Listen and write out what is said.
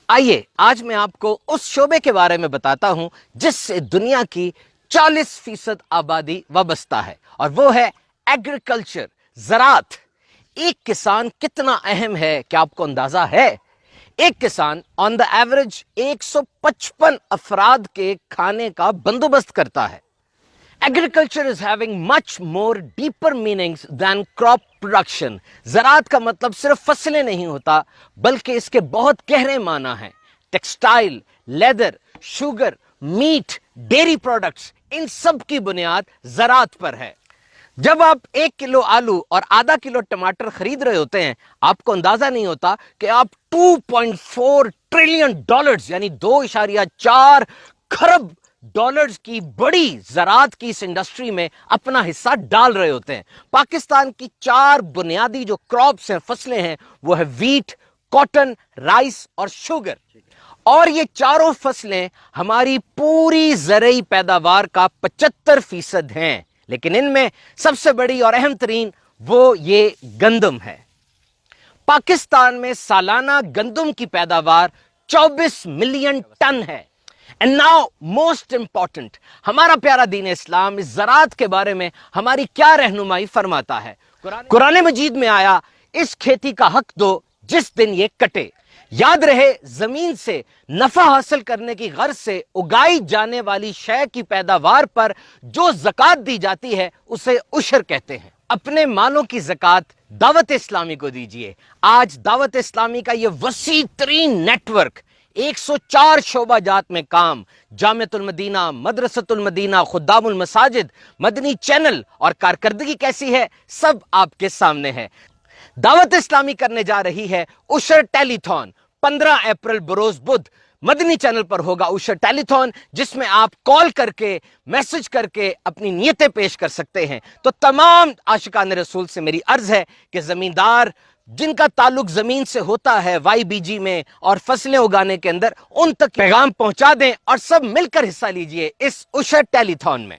آئیے آج میں آپ کو اس شعبے کے بارے میں بتاتا ہوں جس سے دنیا کی 40% آبادی وابستہ ہے، اور وہ ہے ایگریکلچر، زراعت۔ ایک کسان کتنا اہم ہے کیا آپ کو اندازہ ہے؟ ایک کسان آن دا ایوریج 155 افراد کے کھانے کا بندوبست کرتا ہے۔ Agriculture is having much more deeper meanings than crop production۔ زراعت کا مطلب صرف فصلیں نہیں ہوتا بلکہ اس کے بہت گہرے معنی ہیں۔ Textile, leather, sugar, meat, dairy products, ان سب کی بنیاد زراعت پر ہے۔ جب آپ 1 کلو آلو اور ½ کلو ٹماٹر خرید رہے ہوتے ہیں، آپ کو اندازہ نہیں ہوتا کہ آپ 2.4 ٹریلین ڈالرز یعنی 2.4 کھرب ڈالرز کی بڑی زراعت کی اس انڈسٹری میں اپنا حصہ ڈال رہے ہوتے ہیں۔ پاکستان کی 4 بنیادی جو کراپس ہیں، فصلیں ہیں، وہ ہے ویٹ، کاٹن، رائس اور شوگر۔ اور یہ چاروں فصلیں ہماری پوری زرعی پیداوار کا 75% ہیں، لیکن ان میں سب سے بڑی اور اہم ترین وہ یہ گندم ہے۔ پاکستان میں سالانہ گندم کی پیداوار 24 ملین ٹن ہے۔ And now most important، ہمارا پیارا دین اسلام اس زراعت کے بارے میں ہماری کیا رہنمائی فرماتا ہے؟ قرآن مجید میں آیا، اس کھیتی کا حق دو جس دن یہ کٹے۔ یاد رہے، زمین سے نفع حاصل کرنے کی غرض سے اگائی جانے والی شے کی پیداوار پر جو زکوٰۃ دی جاتی ہے اسے عشر کہتے ہیں۔ اپنے مالوں کی زکوٰۃ دعوت اسلامی کو دیجئے۔ آج دعوت اسلامی کا یہ وسیع ترین نیٹ ورک 104 شعبہ جات میں کام، جامعۃ المدینہ، مدرسۃ المدینہ، خدام المساجد، مدنی چینل اور کارکردگی کیسی ہے، سب آپ کے سامنے ہے۔ دعوت اسلامی کرنے جا رہی ہے عشر ٹیلی تھون۔ 15 اپریل بروز بدھ مدنی چینل پر ہوگا عشر ٹیلی تھون، جس میں آپ کال کر کے، میسج کر کے اپنی نیتیں پیش کر سکتے ہیں۔ تو تمام عاشقان رسول سے میری عرض ہے کہ زمیندار جن کا تعلق زمین سے ہوتا ہے وائی بی جی میں اور فصلیں اگانے کے اندر، ان تک پیغام پہنچا دیں اور سب مل کر حصہ لیجئے اس عشر ٹیلی تھون میں۔